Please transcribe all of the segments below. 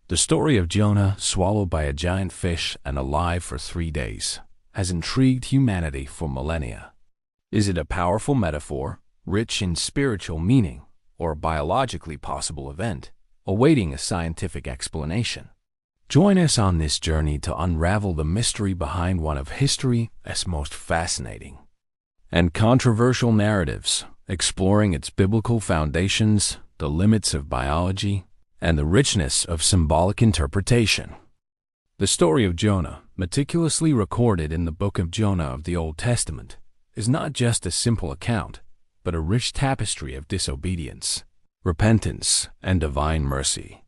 The story of Jonah, swallowed by a giant fish and alive for 3 days, has intrigued humanity for millennia. Is it a powerful metaphor, rich in spiritual meaning, or a biologically possible event, awaiting a scientific explanation? Join us on this journey to unravel the mystery behind one of history's most fascinating and controversial narratives, exploring its biblical foundations, the limits of biology, and the richness of symbolic interpretation. The story of Jonah, meticulously recorded in the book of Jonah of the Old Testament, is not just a simple account, but a rich tapestry of disobedience, repentance, and divine mercy.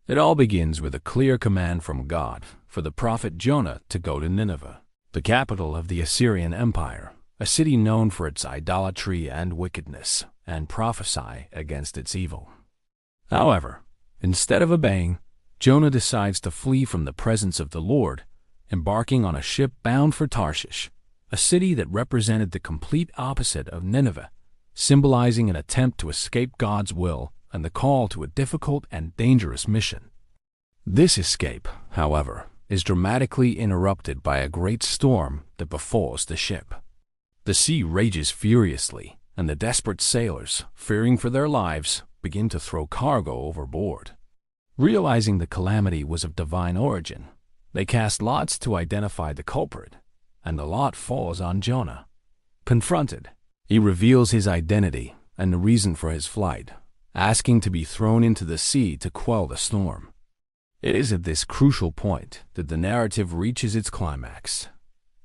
It all begins with a clear command from God for the prophet Jonah to go to Nineveh, the capital of the Assyrian Empire, a city known for its idolatry and wickedness, and prophesy against its evil. However, instead of obeying, Jonah decides to flee from the presence of the Lord, embarking on a ship bound for Tarshish, a city that represented the complete opposite of Nineveh, symbolizing an attempt to escape God's will and the call to a difficult and dangerous mission. This escape, however, is dramatically interrupted by a great storm that befalls the ship. The sea rages furiously, and the desperate sailors, fearing for their lives, begin to throw cargo overboard. Realizing the calamity was of divine origin, they cast lots to identify the culprit, and the lot falls on Jonah. Confronted, he reveals his identity and the reason for his flight, asking to be thrown into the sea to quell the storm. It is at this crucial point that the narrative reaches its climax.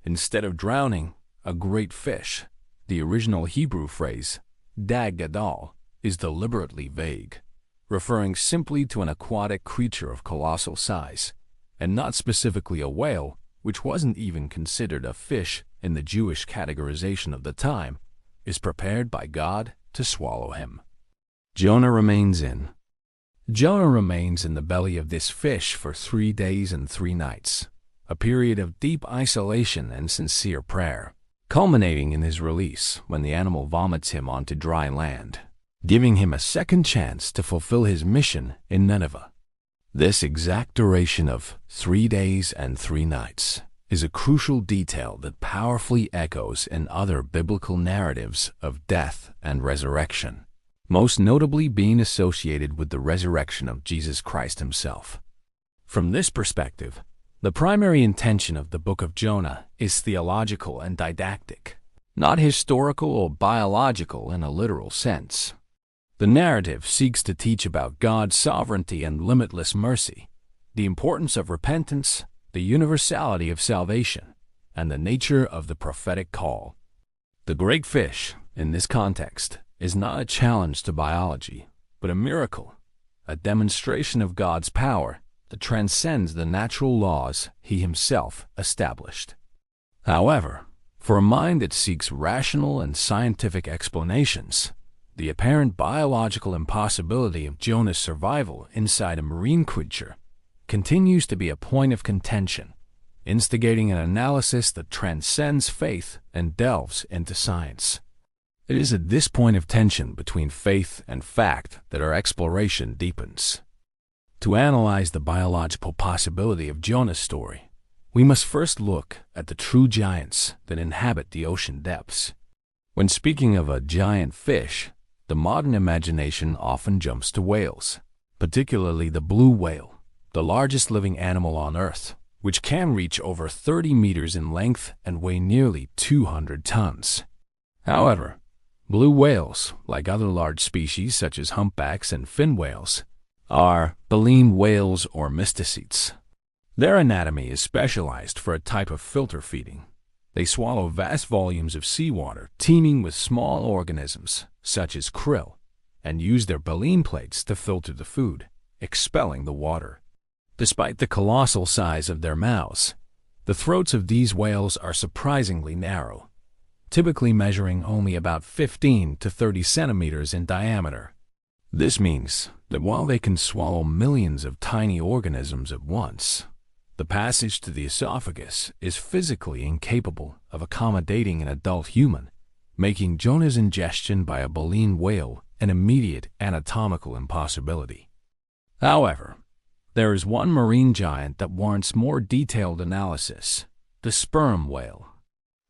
Instead of drowning, a great fish, the original Hebrew phrase, dag gadol, is deliberately vague, referring simply to an aquatic creature of colossal size, and not specifically a whale, which wasn't even considered a fish in the Jewish categorization of the time, is prepared by God to swallow him. Jonah remains in the belly of this fish for 3 days and 3 nights, a period of deep isolation and sincere prayer, culminating in his release when the animal vomits him onto dry land, giving him a second chance to fulfill his mission in Nineveh. This exact duration of 3 days and 3 nights is a crucial detail that powerfully echoes in other biblical narratives of death and resurrection, most notably being associated with the resurrection of Jesus Christ himself. From this perspective, the primary intention of the book of Jonah is theological and didactic, not historical or biological in a literal sense. The narrative seeks to teach about God's sovereignty and limitless mercy, the importance of repentance, the universality of salvation, and the nature of the prophetic call. The great fish, in this context, is not a challenge to biology, but a miracle, a demonstration of God's power that transcends the natural laws he himself established. However, for a mind that seeks rational and scientific explanations, the apparent biological impossibility of Jonah's survival inside a marine creature continues to be a point of contention, instigating an analysis that transcends faith and delves into science. It is at this point of tension between faith and fact that our exploration deepens. To analyze the biological possibility of Jonah's story, we must first look at the true giants that inhabit the ocean depths. When speaking of a giant fish, the modern imagination often jumps to whales, particularly the blue whale, the largest living animal on Earth, which can reach over 30 meters in length and weigh nearly 200 tons. However, blue whales, like other large species such as humpbacks and fin whales, are baleen whales or mysticetes. Their anatomy is specialized for a type of filter feeding. They swallow vast volumes of seawater teeming with small organisms, such as krill, and use their baleen plates to filter the food, expelling the water. Despite the colossal size of their mouths, the throats of these whales are surprisingly narrow, typically measuring only about 15 to 30 centimeters in diameter. This means that while they can swallow millions of tiny organisms at once, the passage to the esophagus is physically incapable of accommodating an adult human, making Jonah's ingestion by a baleen whale an immediate anatomical impossibility. However, There is one marine giant that warrants more detailed analysis: the sperm whale.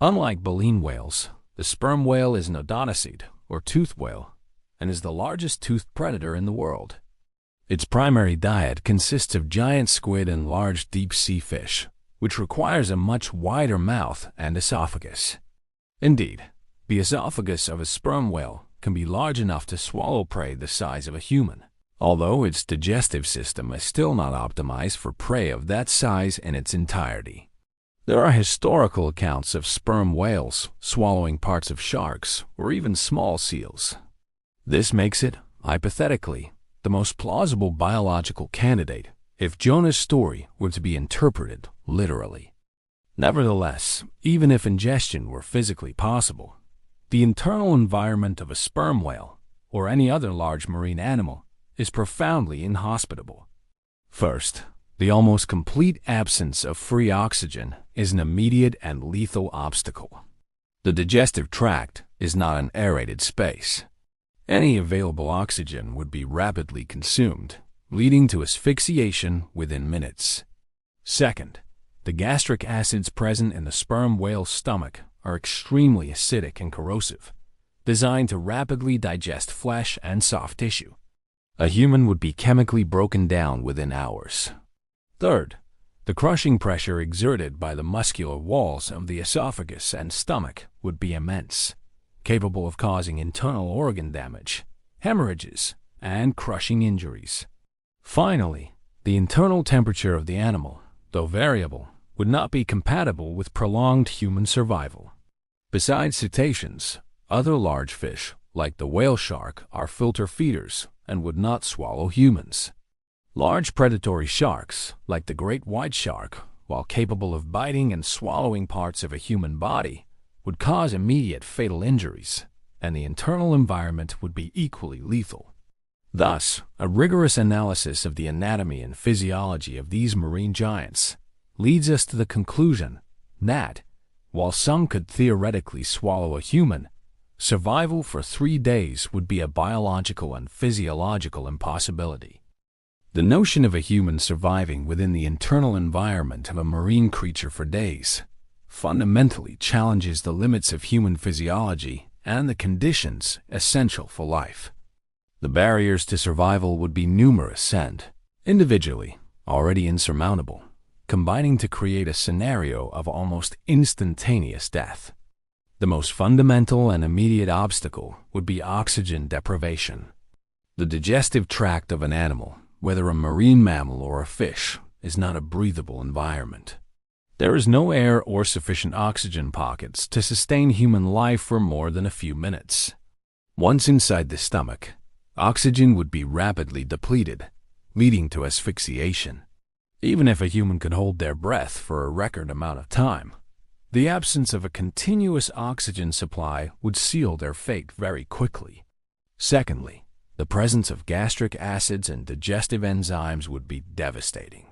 Unlike baleen whales, the sperm whale is an odontocete, or toothed whale, and is the largest toothed predator in the world. Its primary diet consists of giant squid and large deep-sea fish, which requires a much wider mouth and esophagus. Indeed, the esophagus of a sperm whale can be large enough to swallow prey the size of a human, although its digestive system is still not optimized for prey of that size in its entirety. There are historical accounts of sperm whales swallowing parts of sharks or even small seals. This makes it, hypothetically, the most plausible biological candidate if Jonah's story were to be interpreted literally. Nevertheless, even if ingestion were physically possible, the internal environment of a sperm whale, or any other large marine animal, is profoundly inhospitable. First, the almost complete absence of free oxygen is an immediate and lethal obstacle. The digestive tract is not an aerated space. Any available oxygen would be rapidly consumed, leading to asphyxiation within minutes. Second, the gastric acids present in the sperm whale's stomach are extremely acidic and corrosive, designed to rapidly digest flesh and soft tissue. A human would be chemically broken down within hours. Third, the crushing pressure exerted by the muscular walls of the esophagus and stomach would be immense, capable of causing internal organ damage, hemorrhages, and crushing injuries. Finally, the internal temperature of the animal, though variable, would not be compatible with prolonged human survival. Besides cetaceans, other large fish, like the whale shark, are filter feeders and would not swallow humans. Large predatory sharks, like the great white shark, while capable of biting and swallowing parts of a human body, would cause immediate fatal injuries, and the internal environment would be equally lethal. Thus, a rigorous analysis of the anatomy and physiology of these marine giants leads us to the conclusion that, while some could theoretically swallow a human, survival for 3 days would be a biological and physiological impossibility. The notion of a human surviving within the internal environment of a marine creature for days fundamentally challenges the limits of human physiology and the conditions essential for life. The barriers to survival would be numerous and, individually, already insurmountable, combining to create a scenario of almost instantaneous death. The most fundamental and immediate obstacle would be oxygen deprivation. The digestive tract of an animal, whether a marine mammal or a fish, is not a breathable environment. There is no air or sufficient oxygen pockets to sustain human life for more than a few minutes. Once inside the stomach, oxygen would be rapidly depleted, leading to asphyxiation. Even if a human could hold their breath for a record amount of time, the absence of a continuous oxygen supply would seal their fate very quickly. Secondly, the presence of gastric acids and digestive enzymes would be devastating.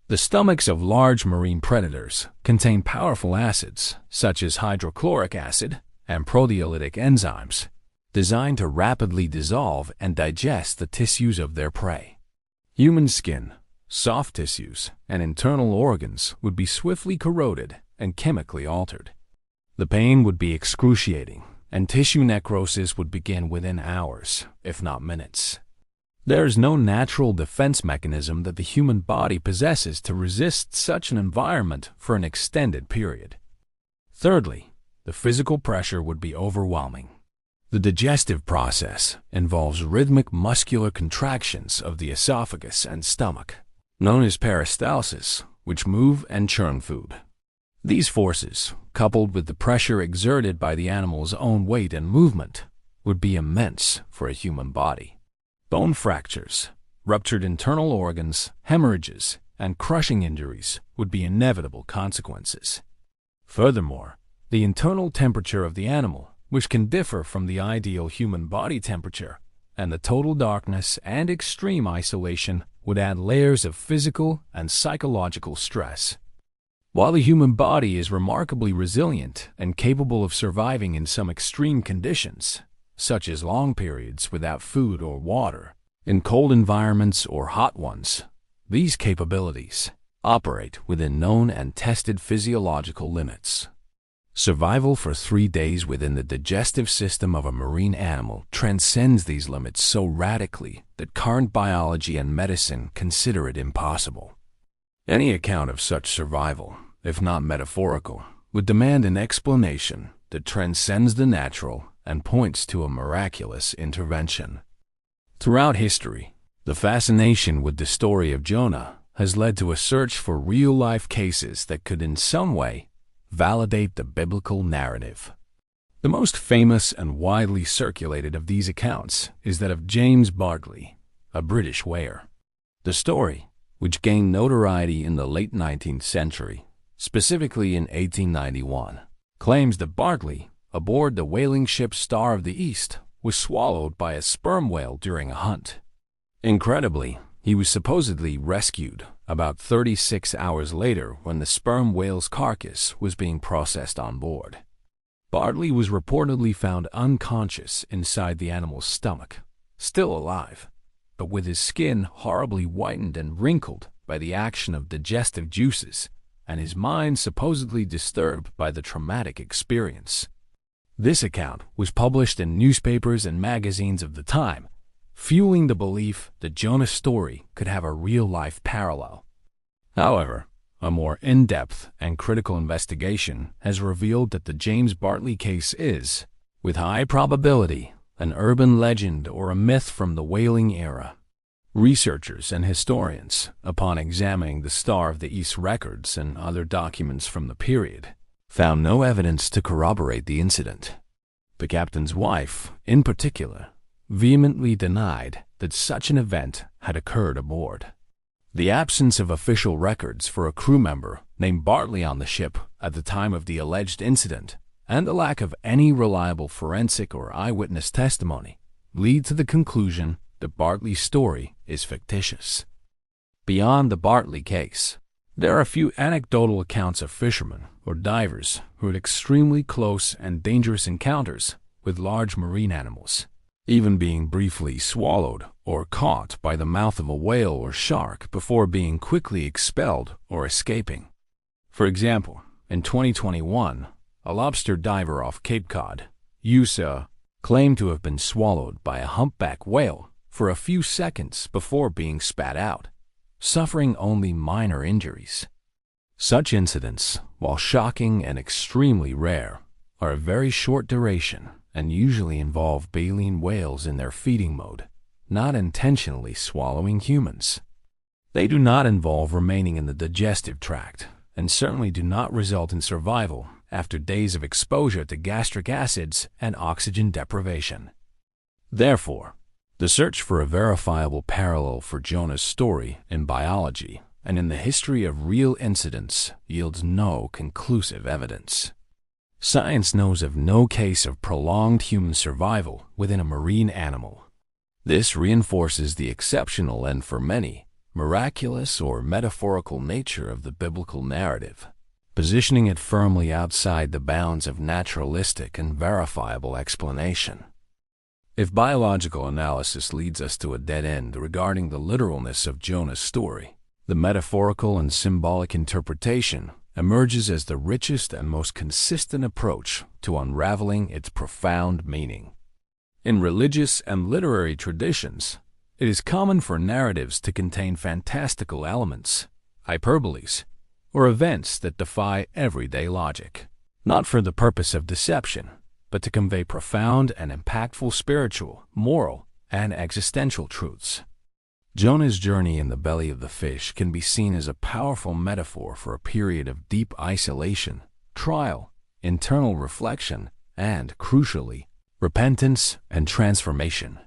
The stomachs of large marine predators contain powerful acids, such as hydrochloric acid and proteolytic enzymes, designed to rapidly dissolve and digest the tissues of their prey. Human skin, soft tissues, and internal organs would be swiftly corroded and chemically altered. The pain would be excruciating, and tissue necrosis would begin within hours, if not minutes. There is no natural defense mechanism that the human body possesses to resist such an environment for an extended period. Thirdly, the physical pressure would be overwhelming. The digestive process involves rhythmic muscular contractions of the esophagus and stomach, known as peristalsis, which move and churn food. These forces, coupled with the pressure exerted by the animal's own weight and movement, would be immense for a human body. Bone fractures, ruptured internal organs, hemorrhages, and crushing injuries would be inevitable consequences. Furthermore, the internal temperature of the animal, which can differ from the ideal human body temperature, and the total darkness and extreme isolation would add layers of physical and psychological stress. While the human body is remarkably resilient and capable of surviving in some extreme conditions, such as long periods without food or water, in cold environments or hot ones, These capabilities operate within known and tested physiological limits. Survival for 3 days within the digestive system of a marine animal transcends these limits so radically that current biology and medicine consider it impossible. Any account of such survival, if not metaphorical, would demand an explanation that transcends the natural and points to a miraculous intervention. Throughout history, the fascination with the story of Jonah has led to a search for real-life cases that could in some way validate the biblical narrative. The most famous and widely circulated of these accounts is that of James Bartley, a British whaler. The story, which gained notoriety in the late 19th century, specifically in 1891, claims that Bartley, aboard the whaling ship Star of the East, was swallowed by a sperm whale during a hunt. Incredibly, he was supposedly rescued about 36 hours later when the sperm whale's carcass was being processed on board. Bartley was reportedly found unconscious inside the animal's stomach, still alive, but with his skin horribly whitened and wrinkled by the action of digestive juices, and his mind supposedly disturbed by the traumatic experience. This account was published in newspapers and magazines of the time, fueling the belief that Jonah's story could have a real-life parallel. However, a more in-depth and critical investigation has revealed that the James Bartley case is, with high probability, an urban legend or a myth from the whaling era. Researchers and historians, upon examining the Star of the East records and other documents from the period, found no evidence to corroborate the incident. The captain's wife, in particular, vehemently denied that such an event had occurred aboard. The absence of official records for a crew member named Bartley on the ship at the time of the alleged incident, and the lack of any reliable forensic or eyewitness testimony, lead to the conclusion that Bartley's story is fictitious. Beyond the Bartley case, there are a few anecdotal accounts of fishermen or divers who had extremely close and dangerous encounters with large marine animals, even being briefly swallowed or caught by the mouth of a whale or shark before being quickly expelled or escaping. For example, in 2021, a lobster diver off Cape Cod, USA, claimed to have been swallowed by a humpback whale for a few seconds before being spat out, suffering only minor injuries. Such incidents, while shocking and extremely rare, are of very short duration and usually involve baleen whales in their feeding mode, not intentionally swallowing humans. They do not involve remaining in the digestive tract, and certainly do not result in survival after days of exposure to gastric acids and oxygen deprivation. Therefore, the search for a verifiable parallel for Jonah's story in biology and in the history of real incidents yields no conclusive evidence. Science knows of no case of prolonged human survival within a marine animal. This reinforces the exceptional and, for many, miraculous or metaphorical nature of the biblical narrative, positioning it firmly outside the bounds of naturalistic and verifiable explanation. If biological analysis leads us to a dead end regarding the literalness of Jonah's story, the metaphorical and symbolic interpretation emerges as the richest and most consistent approach to unraveling its profound meaning. In religious and literary traditions, it is common for narratives to contain fantastical elements, hyperboles, or events that defy everyday logic, not for the purpose of deception, but to convey profound and impactful spiritual, moral, and existential truths. Jonah's journey in the belly of the fish can be seen as a powerful metaphor for a period of deep isolation, trial, internal reflection, and, crucially, repentance and transformation.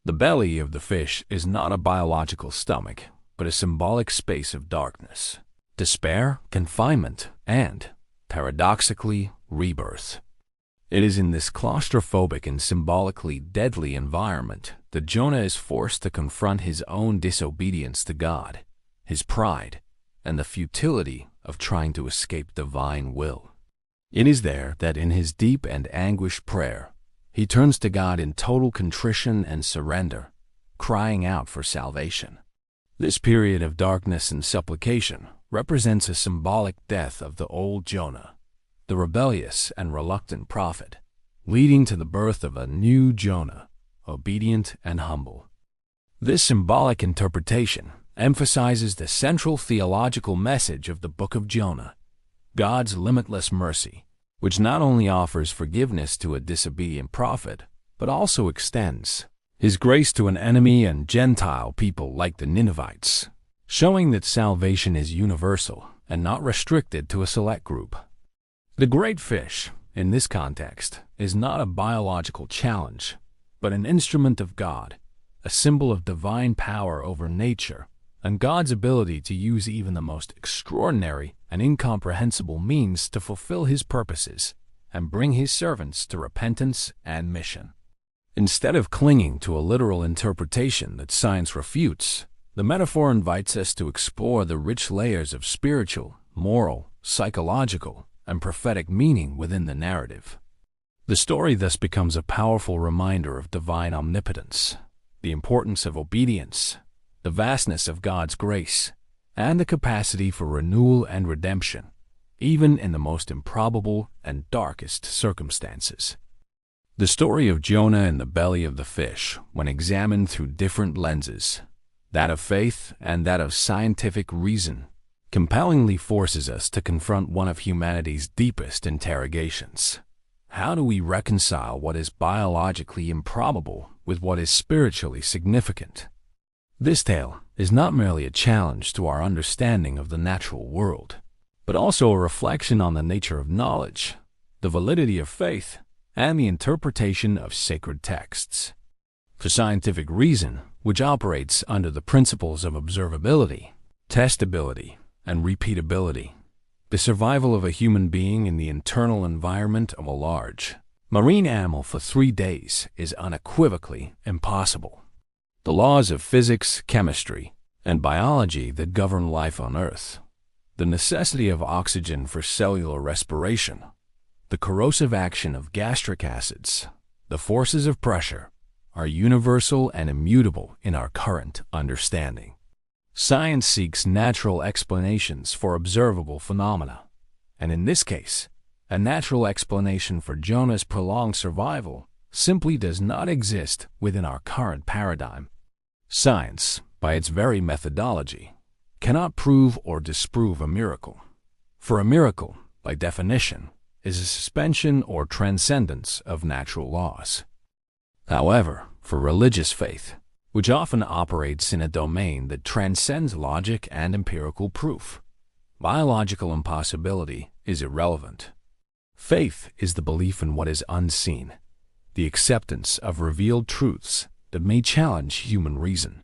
The belly of the fish is not a biological stomach, but a symbolic space of darkness, despair, confinement, and, paradoxically, rebirth. It is in this claustrophobic and symbolically deadly environment that Jonah is forced to confront his own disobedience to God, his pride, and the futility of trying to escape divine will. It is there that in his deep and anguished prayer, he turns to God in total contrition and surrender, crying out for salvation. This period of darkness and supplication represents a symbolic death of the old Jonah, the rebellious and reluctant prophet, leading to the birth of a new Jonah, obedient and humble. This symbolic interpretation emphasizes the central theological message of the book of Jonah, God's limitless mercy, which not only offers forgiveness to a disobedient prophet, but also extends His grace to an enemy and Gentile people like the Ninevites, showing that salvation is universal and not restricted to a select group. The great fish, in this context, is not a biological challenge, but an instrument of God, a symbol of divine power over nature, and God's ability to use even the most extraordinary and incomprehensible means to fulfill His purposes and bring His servants to repentance and mission. Instead of clinging to a literal interpretation that science refutes, the metaphor invites us to explore the rich layers of spiritual, moral, psychological, and prophetic meaning within the narrative. The story thus becomes a powerful reminder of divine omnipotence, the importance of obedience, the vastness of God's grace, and the capacity for renewal and redemption, even in the most improbable and darkest circumstances. The story of Jonah in the belly of the fish, when examined through different lenses, that of faith and that of scientific reason, compellingly forces us to confront one of humanity's deepest interrogations. How do we reconcile what is biologically improbable with what is spiritually significant? This tale is not merely a challenge to our understanding of the natural world, but also a reflection on the nature of knowledge, the validity of faith, and the interpretation of sacred texts. For scientific reason, which operates under the principles of observability, testability, and repeatability, the survival of a human being in the internal environment of a large marine animal for 3 days is unequivocally impossible. The laws of physics, chemistry, and biology that govern life on Earth, the necessity of oxygen for cellular respiration, the corrosive action of gastric acids, the forces of pressure, are universal and immutable in our current understanding. Science seeks natural explanations for observable phenomena, and in this case, a natural explanation for Jonah's prolonged survival simply does not exist within our current paradigm. Science, by its very methodology, cannot prove or disprove a miracle, for a miracle, by definition, is a suspension or transcendence of natural laws. However, for religious faith, which often operates in a domain that transcends logic and empirical proof, biological impossibility is irrelevant. Faith is the belief in what is unseen, the acceptance of revealed truths that may challenge human reason.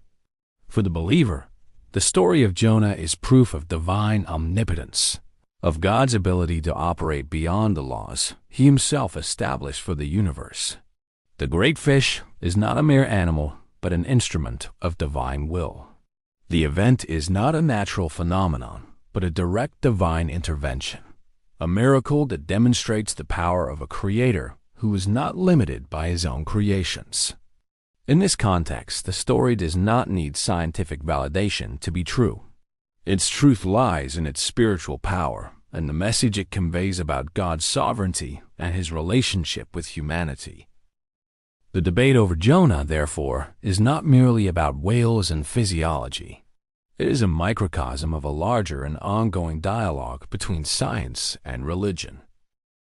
For the believer, the story of Jonah is proof of divine omnipotence, of God's ability to operate beyond the laws He Himself established for the universe. The great fish is not a mere animal, but an instrument of divine will. The event is not a natural phenomenon, but a direct divine intervention, a miracle that demonstrates the power of a Creator who is not limited by His own creations. In this context, the story does not need scientific validation to be true. Its truth lies in its spiritual power and the message it conveys about God's sovereignty and His relationship with humanity. The debate over Jonah, therefore, is not merely about whales and physiology. It is a microcosm of a larger and ongoing dialogue between science and religion.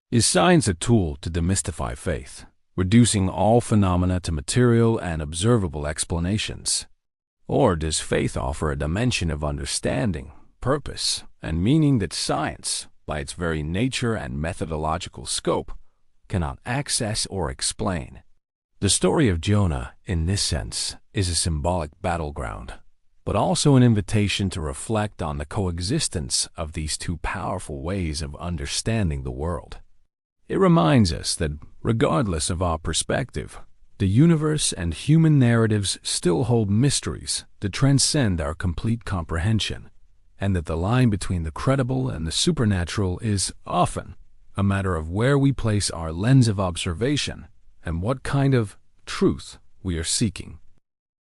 Is science a tool to demystify faith, reducing all phenomena to material and observable explanations? Or does faith offer a dimension of understanding, purpose, and meaning that science, by its very nature and methodological scope, cannot access or explain? The story of Jonah, in this sense, is a symbolic battleground, but also an invitation to reflect on the coexistence of these two powerful ways of understanding the world. It reminds us that, regardless of our perspective, the universe and human narratives still hold mysteries that transcend our complete comprehension, and that the line between the credible and the supernatural is often a matter of where we place our lens of observation and what kind of truth we are seeking.